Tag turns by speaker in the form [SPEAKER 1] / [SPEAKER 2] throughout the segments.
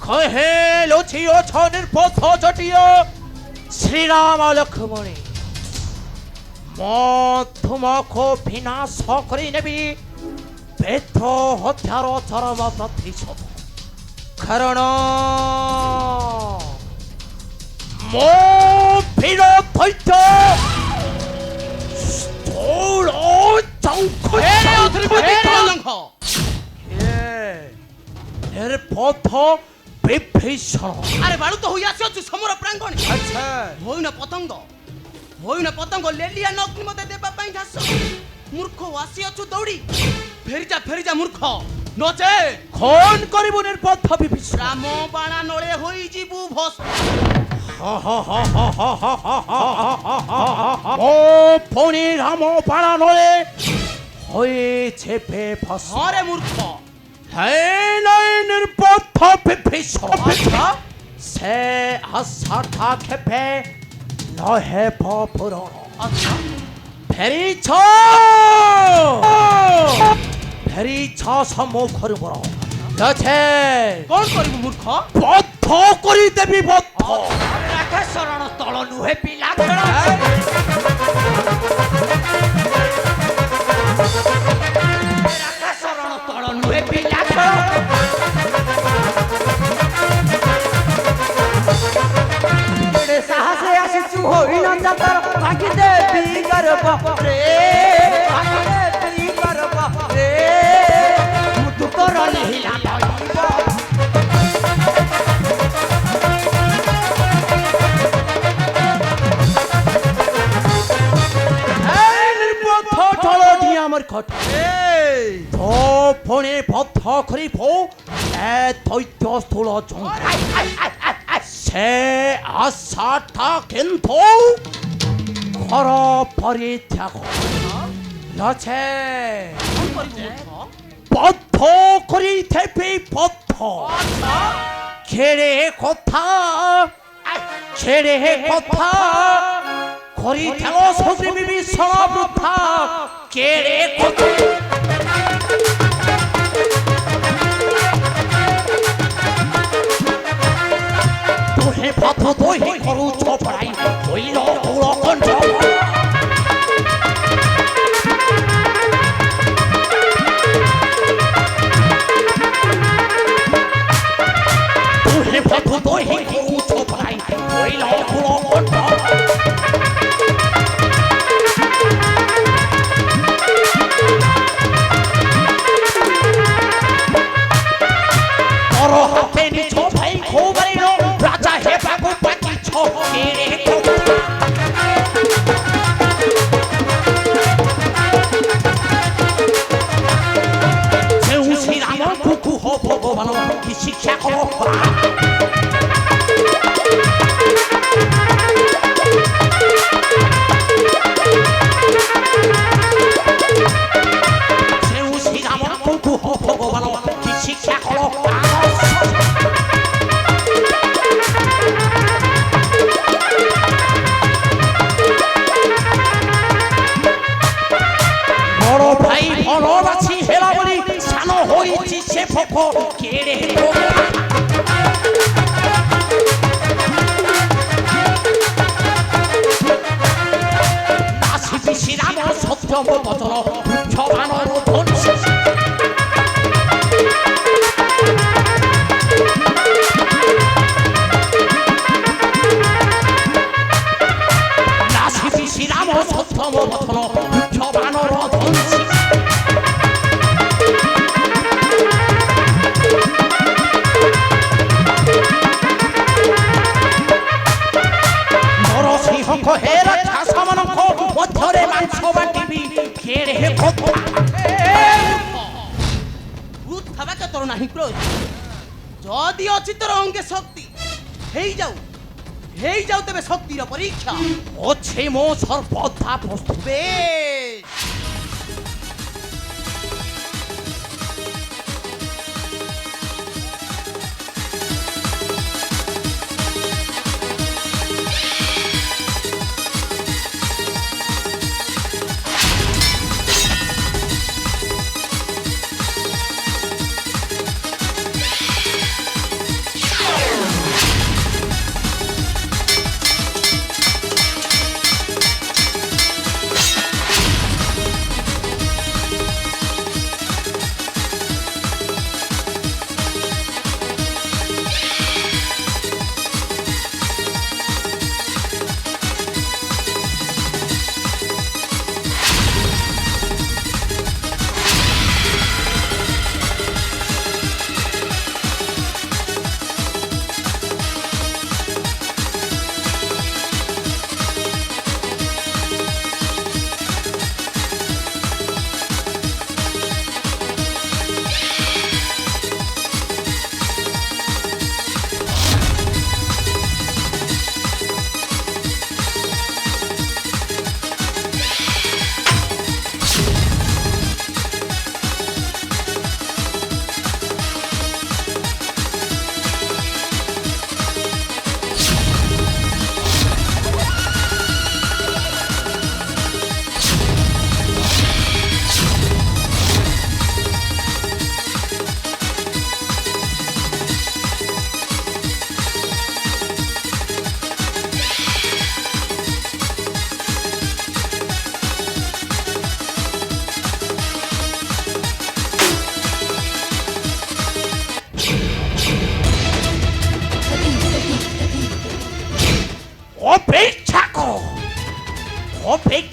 [SPEAKER 1] কহে লুচিও ছনের পথ জটিও শ্রীরাম লক্ষ্মণী মধ্যমখ বিনাশ করে নেবি বেদ হত্যার চরম প্রতিশোধ কারণ মো বীর দৈত্য স্থূল চৌখ এর পথ বিভীষণ।
[SPEAKER 2] আরে বাড়ু তো হইয়া আছো সমর প্রাঙ্গণে।
[SPEAKER 1] আচ্ছা
[SPEAKER 2] হই না পতঙ্গ লেলিয়া নগ্নি মতে দেবা পাই ঘাস মূর্খ আসি আছো দৌড়ি ফেরি যা মূর্খ নচে
[SPEAKER 1] খন করিবনের পথ বিভীষণ।
[SPEAKER 2] রাম বাণা নড়ে হই যিবু ভস
[SPEAKER 1] ও ফণি রাম পাড়া নড়ে হয়েছে বেফস।
[SPEAKER 2] হরে মূর্খ
[SPEAKER 1] নয়নের পথ বিভীষণ। সে আশাটা খেপে নহে পুরন ফেরিছ সম্মুখর বড় আছে
[SPEAKER 2] কোন করিবু মূর্খ
[SPEAKER 1] বদ্ধ করি দেবী বদ্ধ।
[SPEAKER 2] রাখে শরণ তল নুহে পিলা খেল রাখে শরণ তল নুহে পিলা খেল
[SPEAKER 3] সাহসে আসিছু হইনা যাতার ভাগি দেবী গর্ব রে ভাগি দেবী গর্ব রে মুতু তোর লিহিলা লইব
[SPEAKER 1] আমার খট তো ফোনে বদ্ধ করিব এ দৈত্য স্থূল সে আশাটা কিন্তু ঘর পরিত্যাগ আছে বদ্ধ করি থেপি বদ্ধ ছেড়ে কথা করি থেল সজি বিভীষণ বৃদ্ধা কেড়ে কথা তোহে পথ তোহে করু ছপড়াই হইল কুলকণ্ঠ তোহে পথ তোহে করু ছপড়াই হইল কুলকণ্ঠ ভগবান কি শিক্ষা করো ভগবান কি শিক্ষা করো বড় ভাই বড় আছি হেলা বলি সানো হইছি সে ফক কেড়ে নাসি বিশিরাম সত্যম বচন ছবানর ধনসি নাসি বিশিরাম সত্যম বচন ছবানর ধনসি হেরা ছাসামানঙ্ক মধ্যরে মাংস বাটিবি কেড়ে কথা
[SPEAKER 2] ভূত খাবাকে তোর নাহি প্রয়োজন যদি অছি তোর অঙ্গে শক্তি হেই যাও তবে শক্তির পরীক্ষা
[SPEAKER 1] অছে মো সর্বদা প্রস্তুত
[SPEAKER 2] বেশ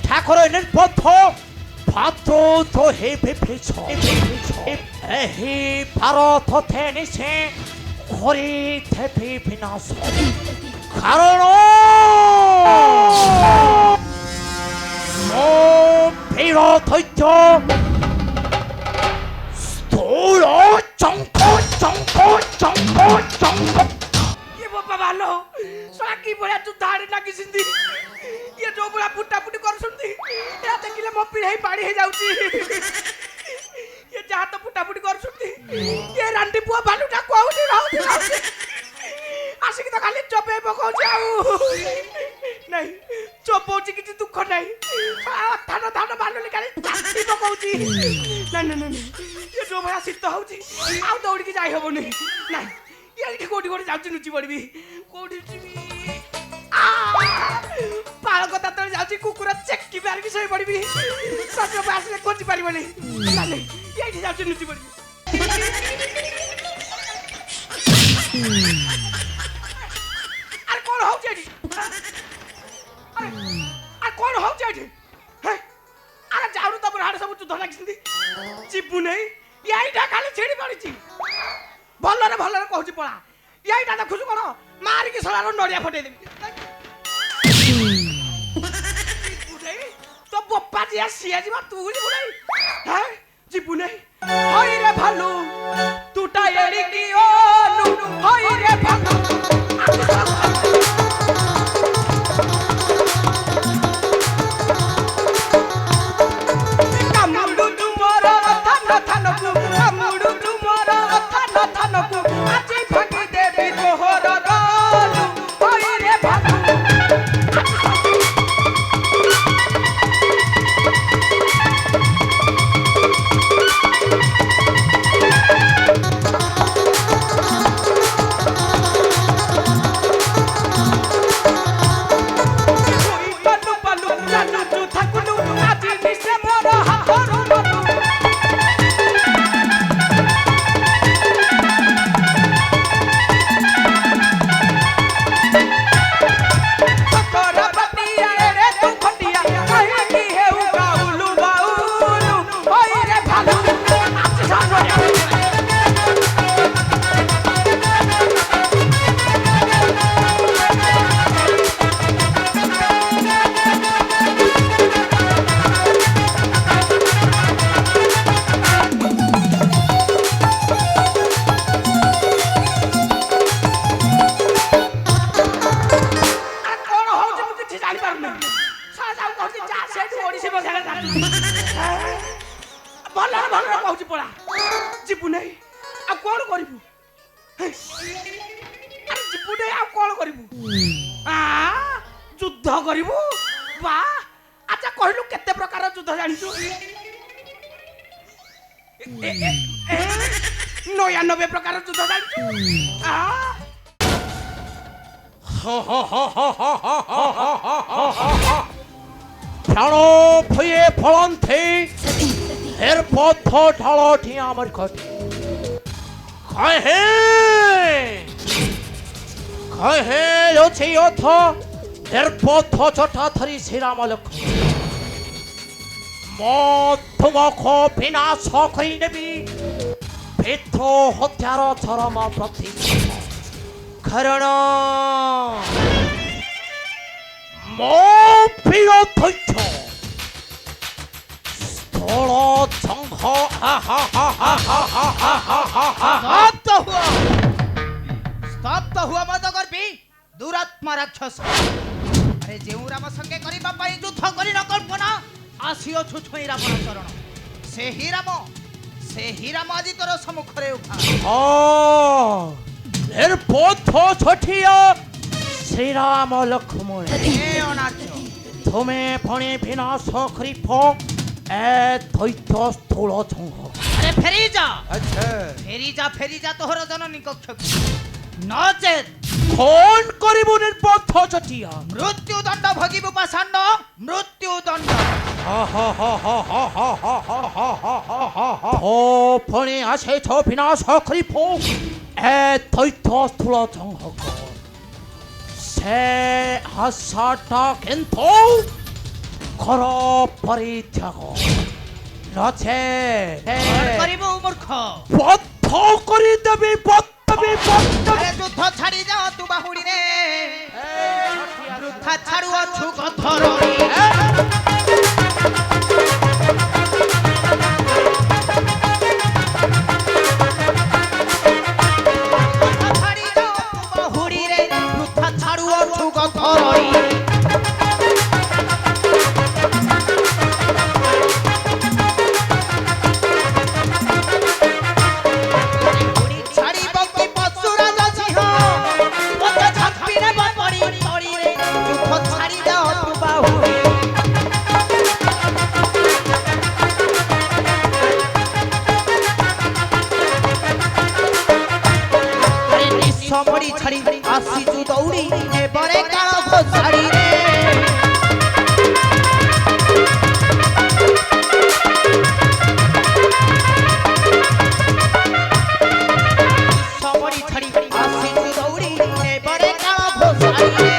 [SPEAKER 1] ঠাকুরের পথ ভাদ্র তো হেবে ফেছ এই ভারত থেনিছে ঘরে থেপে বিনাশ কারণ বীর ধৈর্য স্থূল চঙ্ক চঙ্ক চঙ্ক চঙ্ক
[SPEAKER 2] ये बाबा भालो सोला की बळ्या तू धाडे नाकी सिंधी ये जो बळा फुटा फुटी करसुंदी या देखिले मो पिढाई पाडी हे जाउची ये जहा तो फुटा फुटी करसुंदी ये रांडी पुआ भालुटा कोउची राउची आसिक तो खाली चोपे पकोची आउ नाही चोपोची किछि दुख नाही थाना थाना भालु लिखाली चाटी पकोची नाही नाही नाही ये जो बळा सिद्ध होउची आउ दौडी की जाई हबोनी नाही ये कोटी कोटी जाउची नुची पड़बी कोटी पाळ कथा तळे जाउची कुकुरा चेक्की मारबी सही पड़बी सत्र पासले खोजी परिबनी नाही ये जाउची नुची पड़बी अरे कोण होउची एडी अरे कोण होउची एडी हे अरे जाउनु त हाड सब तू धला किसिंदी चिपु नै याईटा खाली छेडी पड़ीची भलरे भलरे कहूची पळा याईटा देखुछु कोन मारी की सलार नडिया फटे देबी तो बप्पा जिया सिया जीवा तू जी बुलाई हैं जीबु नै होई रे भालू टूटा एड़ी की ओ लू होई रे भालू कामुडू तुमर थान थानकू कामुडू तुमर थान थानकू आजी भागी देबी तोहर गालू होई रे भालू पालू पालू जानू तू थाकुलू आजी निसे मोर हाथरू मालू तोरा बतिया रे तू खटिया कहे की हेउ गाउलू बाउलू होई रे भालू आजी सानो कोण होउची मु किछि जानि पारुनी साला जाउ कहूची जा सेठी ओडिसी बसाला जानि भलरे भलरे कहूची पळा जिबु नै आ कोण करिबु अरे जिबु नै आ कोण करिबु आ युद्ध करिबु बा अच्छा कहिलु केते प्रकार युद्ध जानिछु 99 प्रकार युद्ध जानिछु आ
[SPEAKER 1] প্রাণ ভয়ে ফলন্থে এর পথ ঢাল ঠিয়া আমার ঘটে কহে আছে অথ এর পথ চটা ধরি শ্রীরাম লক্ষ্মণ মধ্যমখ বিনাশ করি নেবি পিত্র হত্যার চরম প্রতি কারণ মো প্রিয় ধৈর্য স্থল সংঘ
[SPEAKER 4] स्तब्ध हुआ मत करबी दुरात्मा राक्षस अरे जेउ राम संगे करिबा पई युद्ध करि न कल्पना आसियो छुछुई रावण चरण से ही राम आदि तोर सम्मुख रे उठा
[SPEAKER 1] এর পথ ছটিয়া শ্রীরাম লক্ষ্মণ
[SPEAKER 4] ए अनार्य
[SPEAKER 1] তুমি ফণে বিনাশ করিব এ দৈত্য স্থূল সংঘ
[SPEAKER 4] अरे फेरी
[SPEAKER 3] अच्छा
[SPEAKER 4] जा तोहर जननी कक्ष नचेत
[SPEAKER 1] কোন করিব নির্পথ ছটিয়া
[SPEAKER 4] मृत्यु दंड भोगिबु पाषाण्ड मृत्यु दंड
[SPEAKER 1] ও ফণে আসে ছ বিনাশ করিব এ দৈত্য স্থূল সংঘ সে আশাটা কিন্তু কর পরিত্যাগ নচে
[SPEAKER 4] করিব মূর্খ
[SPEAKER 1] বদ্ধ করে দেবে
[SPEAKER 4] আরে যুদ্ধ ছাড়ি যাও তু বাহুড়ি রে বৃথা ছাড়ু অছু কথরণী ছাড়ি যাও তু বাহুড়ি রে বৃথা ছাড়ু অছু কথরণী ছাড়িব কি পশুরা যাচিহ মতে ঝাঁপিরে পড়ি পড়ি রে যুদ্ধ ছাড়ি যাও তু বাহুড়ি আরে নিঃসমরি ছাড়ি আসিছু দৌড়ি এবারে কাল ঘোষাড়ি রে সমরি ছাড়ি আসিছু দৌড়ি এবারে কাল ঘোষাড়ি রে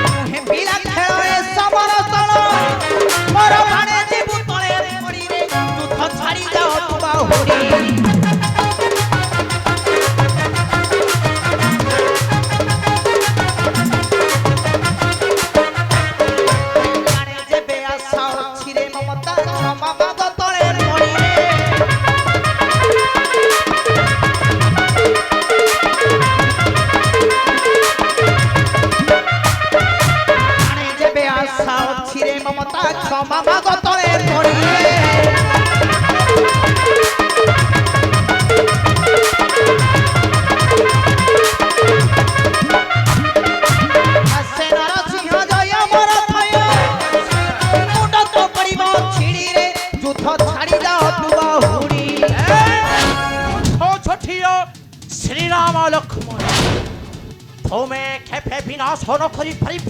[SPEAKER 4] মুহে বিলা খেলে সমর তল মর ভাণে জীবু তলে পড়ি রে যুদ্ধ ছাড়ি যাও তু বাহুড়ি জানে যে বেআশা অছি রে মমতা ক্ষমা মাগ তলে পড়ি রে জানে যে বেআশা অছি রে মমতা ক্ষমা মাগ তলে পড়ি রে আসে নরসিংহ জয় মর থয় মুন্ড তো পড়িব ছিড়ি রে যুদ্ধ ছাড়ি যাও তু বাহুড়ি
[SPEAKER 1] ছোটিও শ্রীরাম লক্ষ্মণ তোমে ক্ষেপে বিনাশন করি পারিব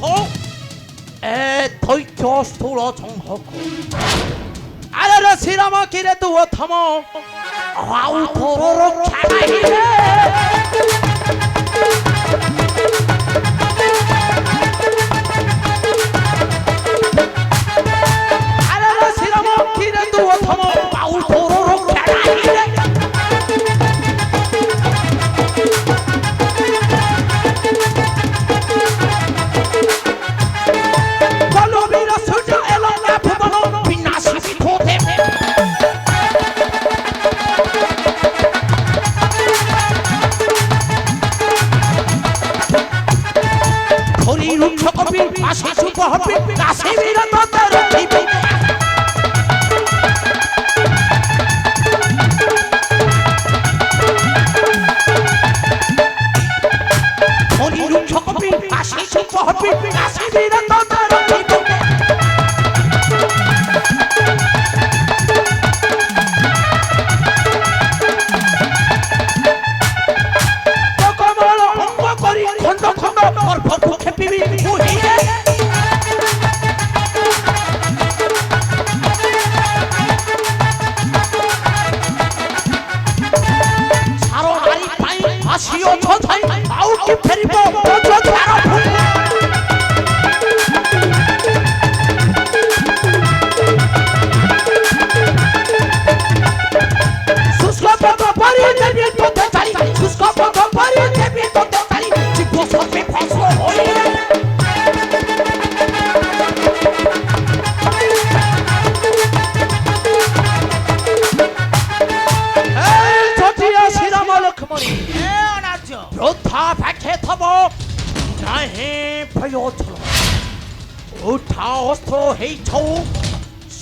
[SPEAKER 1] এ ধৈর্য স্থূল সংহক আরে রে শ্রীরাম কিরে তু থম আউ তোর রক্ষা নাই রে আরে রে শ্রীরাম কিরে তু থম আউ তোর রক্ষা নাই রে বলবীর সূর্য এলো না ভুবন বিনাশী বিধোতে হরি রুক্ষ কবি আসি শুভ হবে রাশি বিরত রক্ষিবি হরি রুক্ষ কবি আসি শুভ হবে রাশি বিরত রক্ষিবি কমল অঙ্গ করি খণ্ড খণ্ড পর্বত খেপিবি মুহিয়ে সারো হারি পাই আসিও ছোছাই আউ কি ফেরিব বজ্র ধার ফুল শুষ্ক পদ পরি দেবী তোতে চারি শুষ্ক পদ পরি দেবী তোতে চারি জীব সর্বে ফসল হই এই ছোটিয়া শ্রীরাম লক্ষ্মণী
[SPEAKER 4] এ অনার্য
[SPEAKER 1] বৃদ্ধা ব্যাখ্যে থব নাহি প্রয়োজন উঠা অস্ত্র হেইছ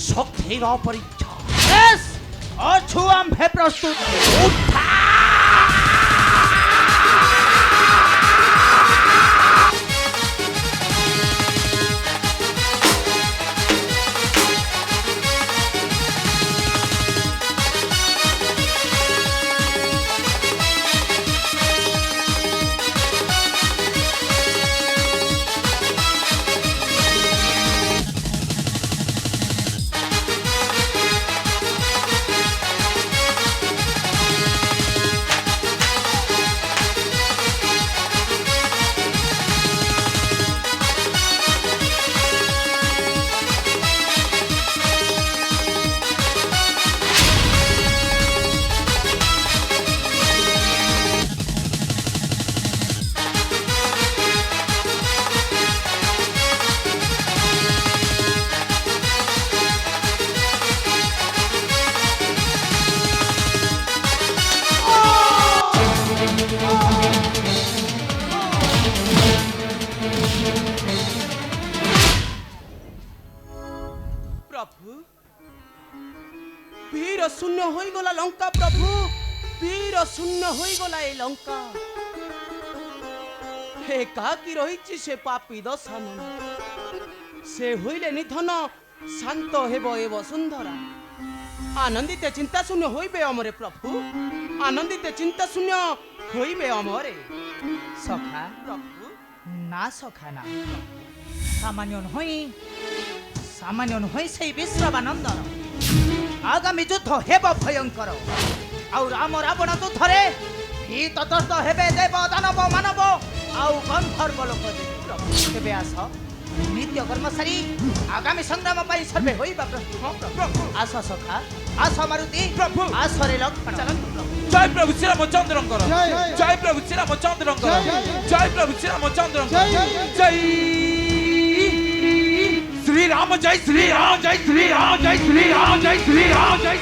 [SPEAKER 1] শক্তির পরীক্ষা
[SPEAKER 4] বেশ অছু আম্ভে প্রস্তুত
[SPEAKER 1] উঠা বীর শূন্য হয়ে গলা লঙ্কা প্রভু, বীর শূন্য হয়ে গলা এই লঙ্কা। হে কাকি রহিছি সে পাপি দশানন, সে হইলে নিধন শান্ত হেব এ বসুন্ধরা। আনন্দিতে চিন্তা শূন্য হইবে অমরে প্রভু, আনন্দিতে চিন্তা শূন্য হইবে অমরে
[SPEAKER 4] সখা
[SPEAKER 1] প্রভু।
[SPEAKER 4] না সখা না, সামান্য নহই সেই বিশ্রবানন্দন আগামী যুদ্ধ হেব ভয়ঙ্কর। ଆଉ ରାମ ରାବଣ ଯୁଦ୍ଧରେ ଭୀତ ତର୍ତ୍ତ ହେବେ ଦେବ ଦାନବ ମାନବ ଆଉ ଗନ୍ଧର୍ବ ଲୋକ ଦେବେ। ତେବେ ଆସ ନିତ୍ୟ କର୍ମ ସାରି ଆଗାମୀ ସଂଗ୍ରାମ ପାଇଁ ସର୍ବେ ହୋଇବା ପ୍ରସ୍ତୁତ। ଆସ ସଖା, ଆସ ମାରୁତି, ଆସରେ ଲକ୍ଷ୍ମଣ।
[SPEAKER 5] জয় প্রভু শ্রীরামচন্দ্রঙ্কর, জয় প্রভু শ্রীরামচন্দ্রঙ্কর, জয় প্রভু শ্রীরামচন্দ্রঙ্কর, জয় শ্রীরাম, জয় শ্রীরাম, জয় শ্রীরাম, জয় শ্রীরাম, জয় শ্রীরাম, জয়